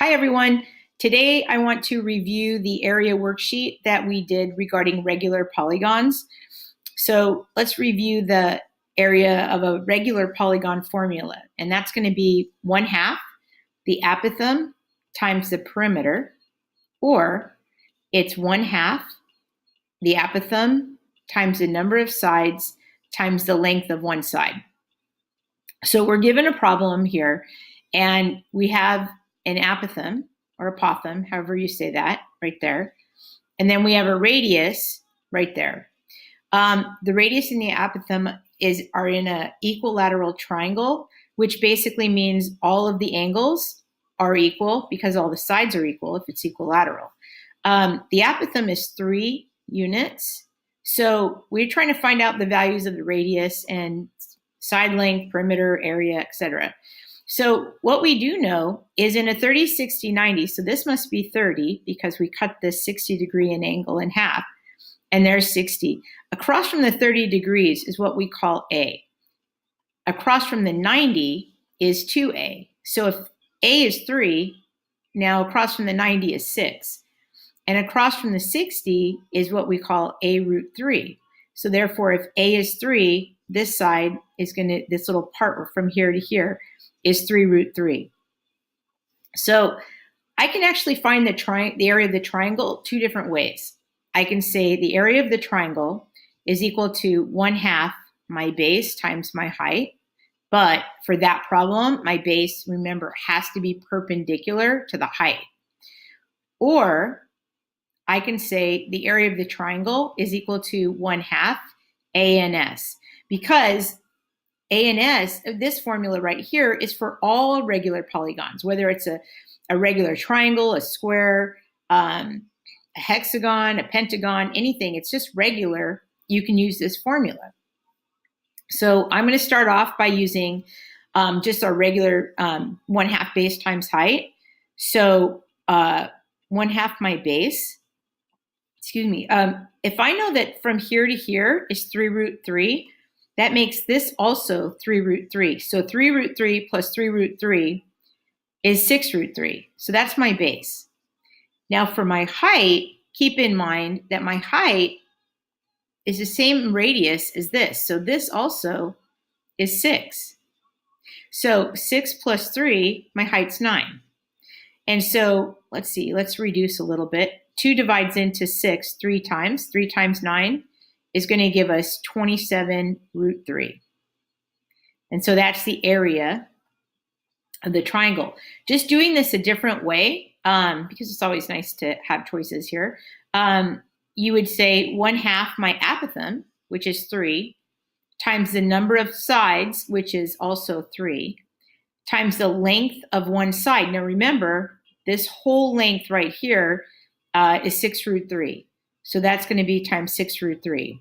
Hi everyone. Today I want to review the area worksheet that we did regarding regular polygons. So let's review the area of a regular polygon formula, and that's going to be 1/2 the apothem times the perimeter, or it's 1/2 the apothem times the number of sides times the length of one side. So we're given a problem here, and we have an apothem or apothem, however you say that, right there. And then we have a radius right there. The radius and the apothem are in an equilateral triangle, which basically means all of the angles are equal because all the sides are equal if it's equilateral. The apothem is 3 units. So we're trying to find out the values of the radius and side length, perimeter, area, etc. So what we do know is in a 30, 60, 90, so this must be 30 because we cut this 60-degree angle in half, and there's 60. Across from the 30 degrees is what we call A. Across from the 90 is 2A. So if A is 3, now across from the 90 is 6. And across from the 60 is what we call A root 3. So therefore, if A is 3, this side is this little part from here to here is 3 root 3. So I can actually find the area of the triangle 2 different ways. I can say the area of the triangle is equal to 1/2 my base times my height. But for that problem, my base, remember, has to be perpendicular to the height. Or I can say the area of the triangle is equal to 1/2 ANS, because ANS, this formula right here, is for all regular polygons, whether it's a regular triangle, a square, a hexagon, a pentagon, anything. It's just regular. You can use this formula. So I'm going to start off by using just our regular 1/2 base times height. So 1/2 my base. Excuse me. If I know that from here to here is 3 root 3, that makes this also 3 root 3. So 3 root 3 plus 3 root 3 is 6 root 3. So that's my base. Now for my height, keep in mind that my height is the same radius as this. So this also is 6. So 6 plus 3, my height's 9. And so let's see, let's reduce a little bit. 2 divides into 6 3 times. 3 times 9 is going to give us 27 root 3. And so that's the area of the triangle. Just doing this a different way, because it's always nice to have choices here, you would say 1/2 my apothem, which is 3, times the number of sides, which is also 3, times the length of one side. Now remember, this whole length right here is 6 root 3. So that's going to be times 6 root 3.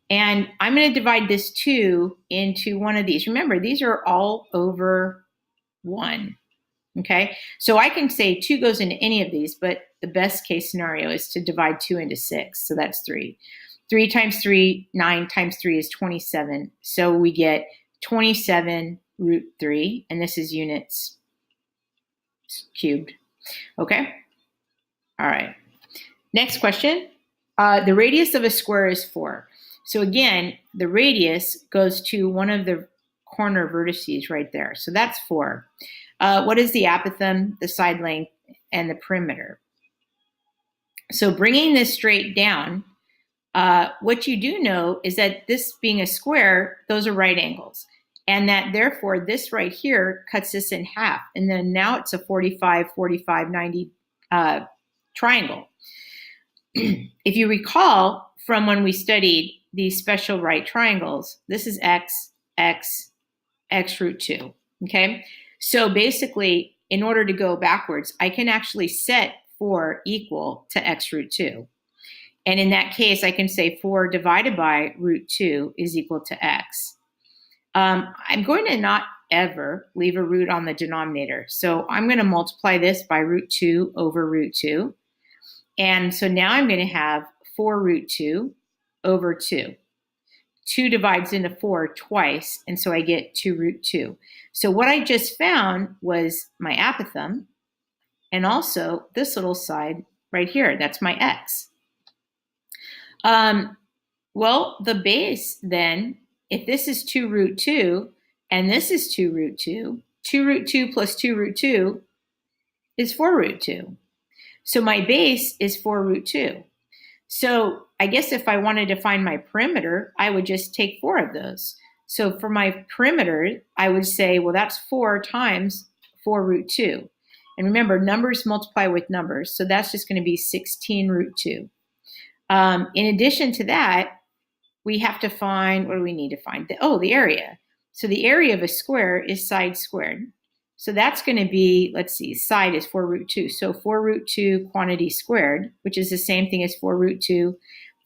And I'm going to divide this 2 into one of these. Remember, these are all over 1. Okay, so I can say 2 goes into any of these, but the best case scenario is to divide 2 into 6. So that's 3. 3 times 3, 9 times 3 is 27. So we get 27 root 3, and this is units cubed. Okay, all right. Next question. The radius of a square is 4. So again, the radius goes to one of the corner vertices right there. So that's 4. What is the apothem, the side length, and the perimeter? So bringing this straight down, what you do know is that this being a square, those are right angles. And that therefore this right here cuts this in half. And then now it's a 45, 45, 90 triangle. If you recall from when we studied these special right triangles, this is x, x, x root 2, okay? So basically, in order to go backwards, I can actually set 4 equal to x root 2. And in that case, I can say 4 divided by root 2 is equal to x. I'm going to not ever leave a root on the denominator. So I'm going to multiply this by root 2 over root 2. And so now I'm going to have 4 root 2 over 2. 2 divides into 4 twice, and so I get 2 root 2. So what I just found was my apothem, and also this little side right here. That's my x. Well, the base then, if this is 2 root 2 and this is 2 root 2, 2 root 2 plus 2 root 2 is 4 root 2. So my base is 4 root 2. So I guess if I wanted to find my perimeter, I would just take 4 of those. So for my perimeter, I would say, well, that's 4 times 4 root 2. And remember, numbers multiply with numbers. So that's just going to be 16 root 2. In addition to that, we have to find, what do we need to find? The area. So the area of a square is side squared. So that's going to be, let's see, side is 4 root 2. So 4 root 2 quantity squared, which is the same thing as 4 root 2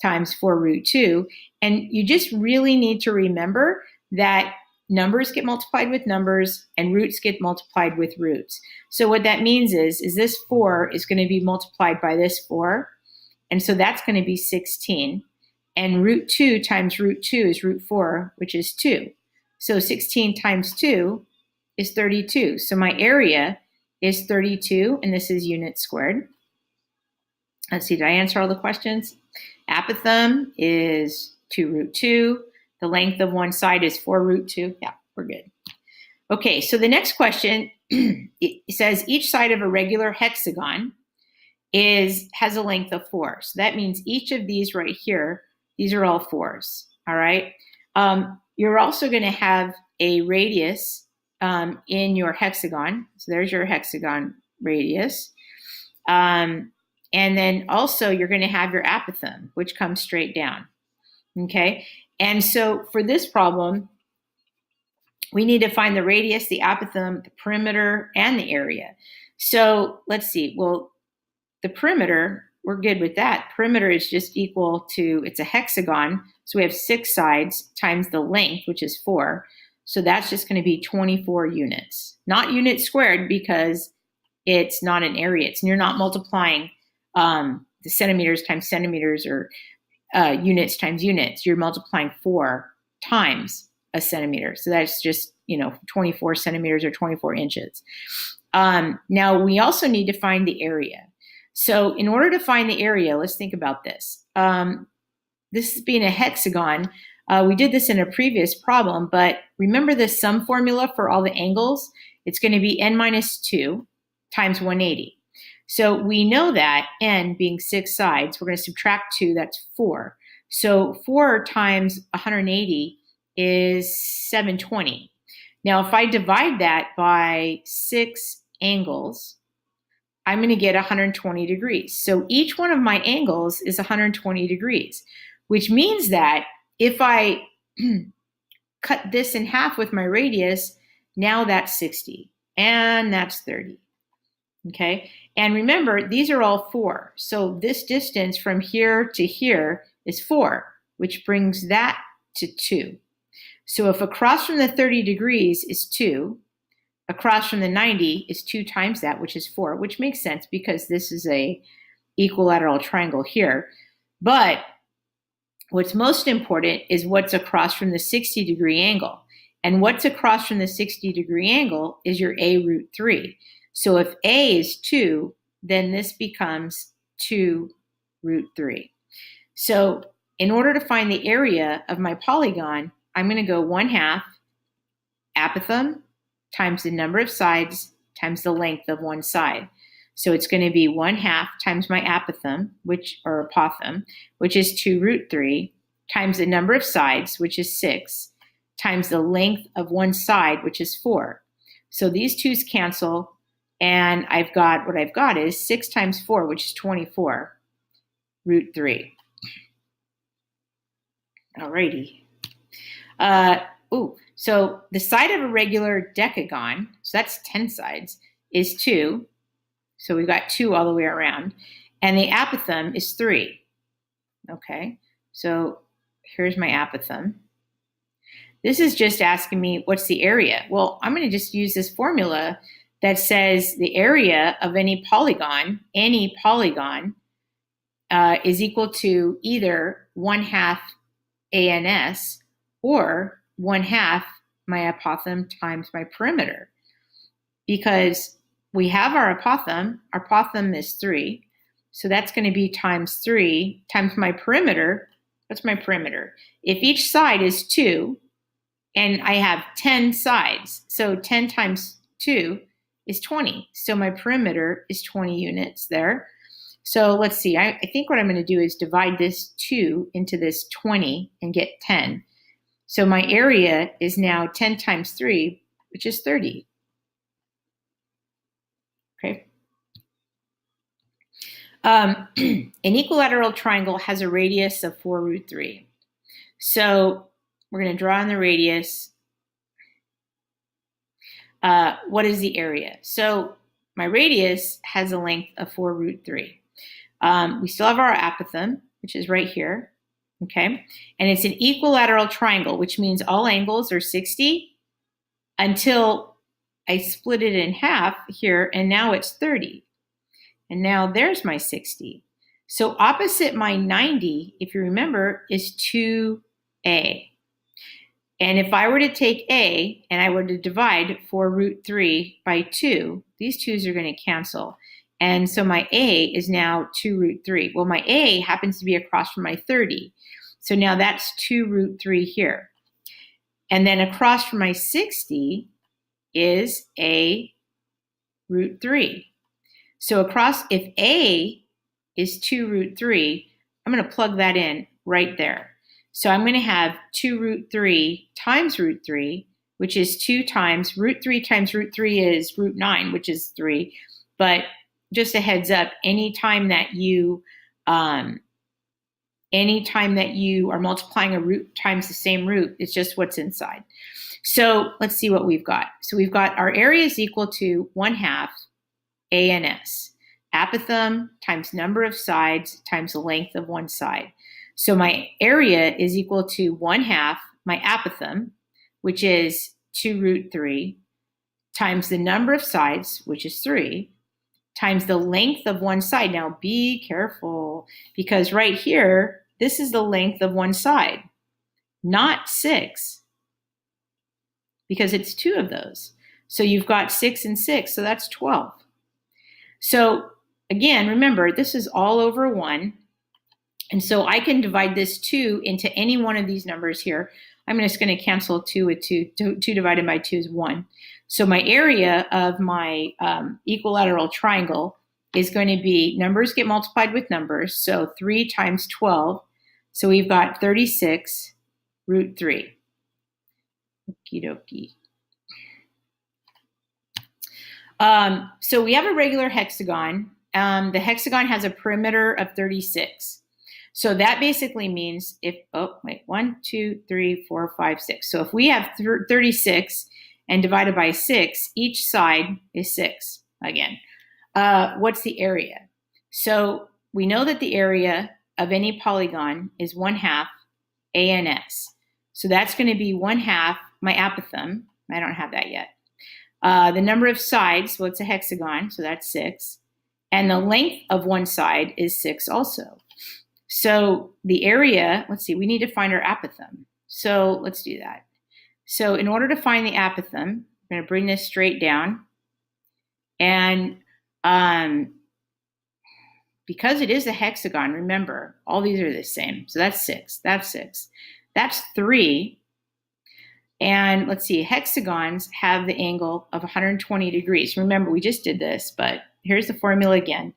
times 4 root 2. And you just really need to remember that numbers get multiplied with numbers and roots get multiplied with roots. So what that means is this 4 is going to be multiplied by this 4. And so that's going to be 16. And root 2 times root 2 is root 4, which is 2. So 16 times 2 is 32. So my area is 32, and this is units squared. Let's see, did I answer all the questions? Apothem is 2 root 2. The length of one side is 4 root 2. Yeah, we're good. Okay, so the next question, it says each side of a regular hexagon has a length of 4. So that means each of these right here, these are all 4s, all right? You're also going to have a radius in your hexagon. So there's your hexagon radius. And then also you're going to have your apothem, which comes straight down, okay? And so for this problem, we need to find the radius, the apothem, the perimeter, and the area. So let's see. Well, the perimeter, we're good with that. Perimeter is just equal to, it's a hexagon, so we have 6 sides times the length, which is 4. So that's just going to be 24 units. Not units squared because it's not an area. You're not multiplying the centimeters times centimeters or units times units. You're multiplying 4 times a centimeter. So that's just, 24 centimeters or 24 inches. Now, we also need to find the area. So in order to find the area, let's think about this. This being a hexagon, we did this in a previous problem, but remember the sum formula for all the angles? It's going to be n minus 2 times 180. So we know that n being 6 sides, we're going to subtract 2, that's 4. So 4 times 180 is 720. Now, if I divide that by 6 angles, I'm going to get 120 degrees. So each one of my angles is 120 degrees, which means that if I cut this in half with my radius, now that's 60, and that's 30, okay? And remember, these are all 4. So this distance from here to here is 4, which brings that to 2. So if across from the 30 degrees is 2, across from the 90 is 2 times that, which is 4, which makes sense because this is a equilateral triangle here. But what's most important is what's across from the 60-degree angle. And what's across from the 60-degree angle is your a root 3. So if a is 2, then this becomes 2 root 3. So in order to find the area of my polygon, I'm going to go 1/2 apothem times the number of sides times the length of one side. So it's going to be 1/2 times my apothem, or apothem, which is 2 root 3, times the number of sides, which is 6, times the length of one side, which is 4. So these 2's cancel, and what I've got is 6 times 4, which is 24, root 3. Alrighty. So the side of a regular decagon, so that's 10 sides, is 2. So we've got 2 all the way around. And the apothem is 3. Okay, so here's my apothem. This is just asking me what's the area. Well, I'm going to just use this formula that says the area of any polygon, is equal to either 1/2 ans or 1/2 my apothem times my perimeter. Because we have our apothem. Our apothem is 3. So that's going to be times 3 times my perimeter. What's my perimeter? If each side is 2, and I have 10 sides, so 10 times 2 is 20. So my perimeter is 20 units there. So let's see, I think what I'm going to do is divide this 2 into this 20 and get 10. So my area is now 10 times 3, which is 30. Okay. An equilateral triangle has a radius of 4 root 3. So we're going to draw on the radius. What is the area? So my radius has a length of 4 root 3. We still have our apothem, which is right here. Okay. And it's an equilateral triangle, which means all angles are 60 until I split it in half here, and now it's 30. And now there's my 60. So opposite my 90, if you remember, is 2a. And if I were to take a and I were to divide 4 root 3 by 2, these 2's are going to cancel. And so my a is now 2 root 3. Well, my a happens to be across from my 30. So now that's 2 root 3 here. And then across from my 60 is a root 3. So across, if a is 2 root 3, I'm going to plug that in right there. So I'm going to have 2 root 3 times root 3, which is 2 times root 3 times root 3 is root 9, which is 3. But just a heads up, anytime that you are multiplying a root times the same root, it's just what's inside. So let's see what we've got. So we've got our area is equal to 1/2 A and S. Apothem times number of sides times the length of one side. So my area is equal to 1/2 my apothem, which is 2 root 3, times the number of sides, which is 3, times the length of one side. Now be careful, because right here, this is the length of one side, not 6, because it's 2 of those. So you've got 6 and 6, so that's 12. So again, remember, this is all over 1. And so I can divide this 2 into any one of these numbers here. I'm just going to cancel 2 with 2. 2 divided by 2 is 1. So my area of my equilateral triangle is going to be, numbers get multiplied with numbers, so 3 times 12. So we've got 36 root 3. Okie dokie. So we have a regular hexagon. The hexagon has a perimeter of 36. So that basically means if, 1, 2, 3, 4, 5, 6. So if we have 36 and divided by 6, each side is 6 again. What's the area? So we know that the area of any polygon is 1/2 A and S. So that's going to be 1/2 my apothem. I don't have that yet. The number of sides, well, it's a hexagon, so that's 6. And the length of one side is 6 also. So the area, let's see, we need to find our apothem. So let's do that. So in order to find the apothem, I'm going to bring this straight down. And because it is a hexagon, remember, all these are the same. So that's 6. That's 6. That's 3. And let's see, hexagons have the angle of 120 degrees. Remember, we just did this, but here's the formula again.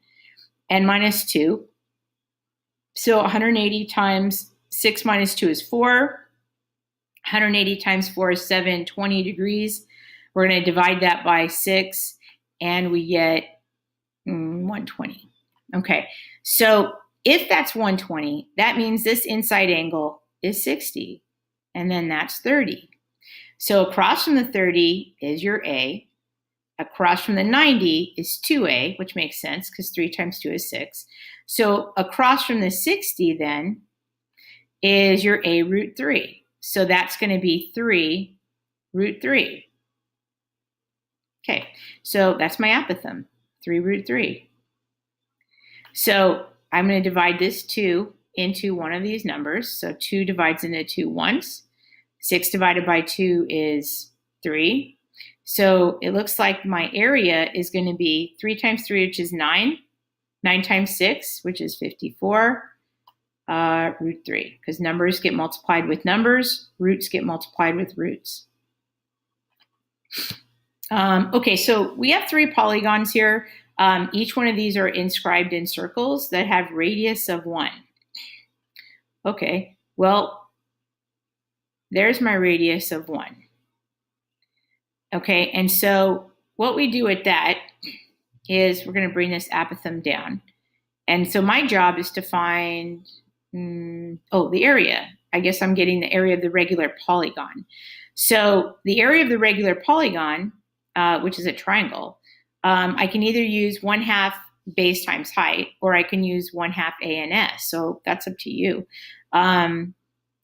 N minus 2. So 180 times 6 minus 2 is 4. 180 times 4 is 720 degrees. We're going to divide that by 6, and we get 120. Okay, so if that's 120, that means this inside angle is 60, and then that's 30. So across from the 30 is your A. Across from the 90 is 2A, which makes sense because 3 times 2 is 6. So across from the 60 then is your A root 3. So that's going to be 3 root 3. Okay, so that's my apothem, 3 root 3. So I'm going to divide this 2 into one of these numbers. So 2 divides into 2 once. 6 divided by 2 is 3. So it looks like my area is going to be 3 times 3, which is 9. 9 times 6, which is 54, root 3. Because numbers get multiplied with numbers, roots get multiplied with roots. Okay, so we have 3 polygons here. Each one of these are inscribed in circles that have radius of 1. Okay, well, there's my radius of 1. Okay, and so what we do with that is we're going to bring this apothem down. And so my job is to find, the area. I guess I'm getting the area of the regular polygon. So the area of the regular polygon, which is a triangle, I can either use 1/2 base times height, or I can use 1/2 ANS. So that's up to you.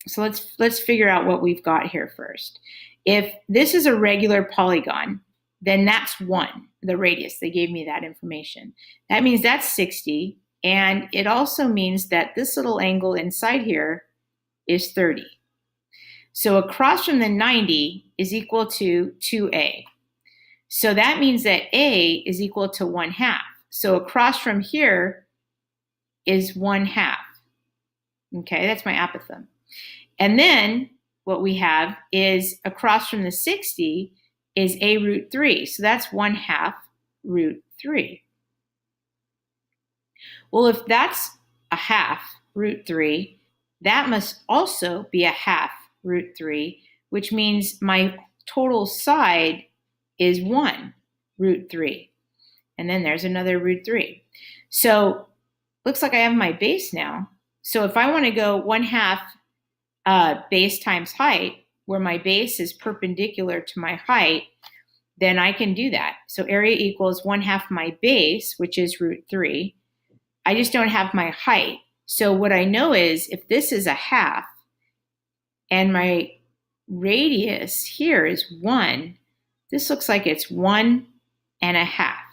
So let's figure out what we've got here first. If this is a regular polygon, then that's 1, the radius. They gave me that information. That means that's 60, and it also means that this little angle inside here is 30. So across from the 90 is equal to 2a. So that means that a is equal to 1/2. So across from here is 1/2. Okay, that's my apothem. And then what we have is across from the 60 is a root 3. So that's 1/2 root 3. Well, if that's a 1/2 root 3, that must also be a 1/2 root 3, which means my total side is 1 root 3. And then there's another root 3. So looks like I have my base now. So if I want to go 1/2 base times height, where my base is perpendicular to my height, then I can do that. So area equals 1/2 my base, which is root 3. I just don't have my height. So what I know is if this is a 1/2 and my radius here is 1, this looks like it's 1.5.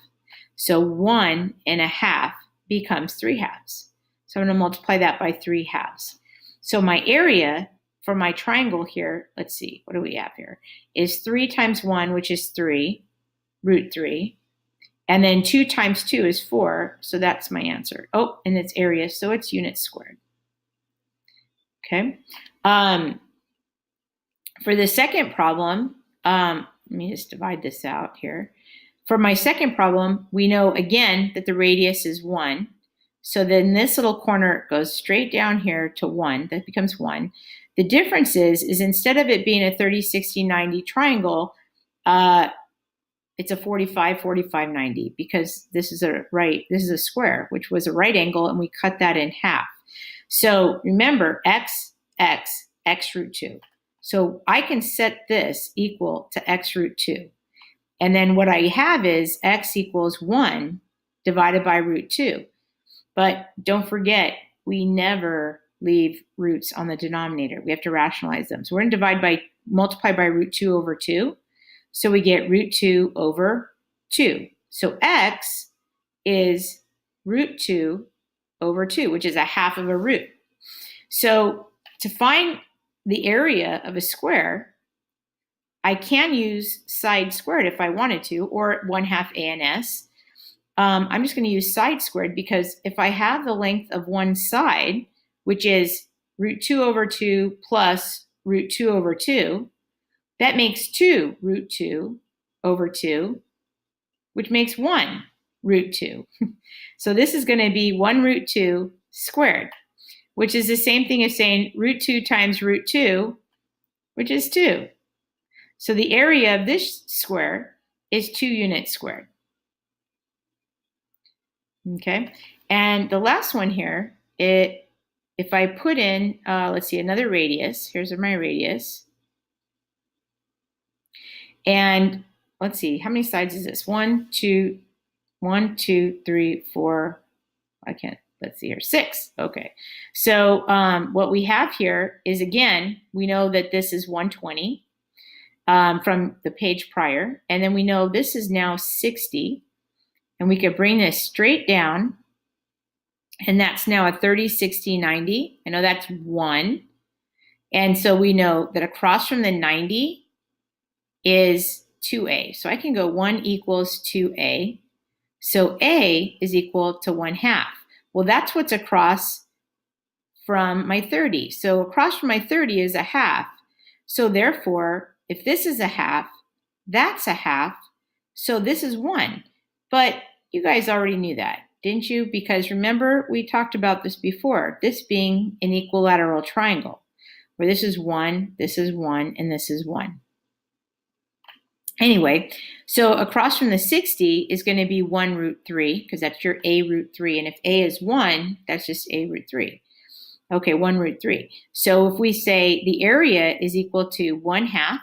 So 1.5 becomes 3/2. So I'm going to multiply that by 3/2. So my area for my triangle here, let's see, what do we have here, is 3 times 1, which is 3, root 3. And then 2 times 2 is 4, so that's my answer. Oh, and it's area, so it's units squared. Okay. For the second problem, let me just divide this out here. For my second problem, we know again that the radius is 1. So then this little corner goes straight down here to 1. That becomes 1. The difference is instead of it being a 30, 60, 90 triangle, it's a 45, 45, 90, because this is a square, which was a right angle, and we cut that in half. So remember, x root 2. So I can set this equal to x root 2. And then what I have is x equals 1 divided by root 2. But don't forget, we never leave roots on the denominator. We have to rationalize them. So we're going to multiply by root 2 over 2. So we get root 2 over 2. So x is root 2 over 2, which is a 1/2 of a root. So to find the area of a square, I can use side squared if I wanted to, or 1/2 ANS. I'm just going to use side squared because if I have the length of one side, which is root 2 over 2 plus root 2 over 2, that makes 2 root 2 over 2, which makes 1 root 2. So this is going to be 1 root 2 squared, which is the same thing as saying root 2 times root 2, which is 2. So the area of this square is 2 units squared. Okay, and the last one here, if I put in, let's see, another radius, here's my radius. And let's see, how many sides is this? 1, 2, 3, 4, let's see here, 6. Okay, so what we have here is, again, we know that this is 120 from the page prior, and then we know this is now 60. And we could bring this straight down, and that's now a 30, 60, 90. I know that's 1. And so we know that across from the 90 is 2a. So I can go 1 equals 2a. So a is equal to 1/2. Well, that's what's across from my 30. So across from my 30 is a half. So therefore, if this is a half, that's a half. So this is 1. But you guys already knew that, didn't you? Because remember, we talked about this before, this being an equilateral triangle, where this is 1, and this is 1. Anyway, so across from the 60 is going to be 1 root 3, because that's your a root 3. And if a is 1, that's just a root 3. Okay, 1 root 3. So if we say the area is equal to 1/2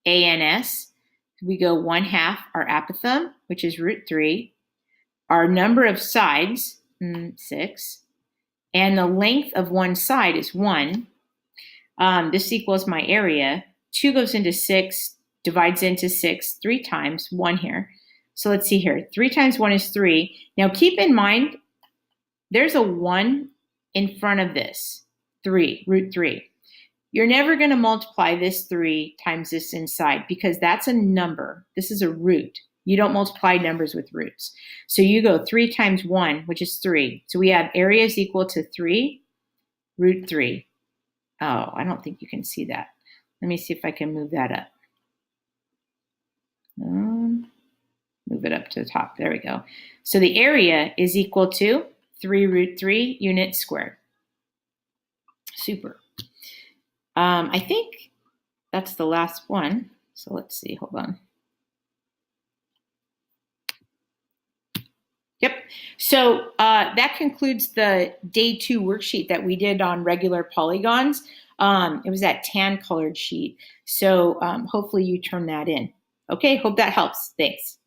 ans, we go 1/2 our apothem, which is root 3, our number of sides, 6, and the length of one side is 1. This equals my area. 2 goes into 6, divides into 6 3 times, 1 here. So let's see here. 3 times 1 is 3. Now keep in mind, there's a 1 in front of this, 3, root 3. You're never going to multiply this 3 times this inside because that's a number. This is a root. You don't multiply numbers with roots. So you go 3 times 1, which is 3. So we have area is equal to 3 root 3. Oh, I don't think you can see that. Let me see if I can move that up. Move it up to the top. There we go. So the area is equal to 3 root 3 units squared. Super. I think that's the last one. So let's see. Hold on. Yep. So that concludes the day 2 worksheet that we did on regular polygons. It was that tan colored sheet. So hopefully you turn that in. Okay, hope that helps. Thanks.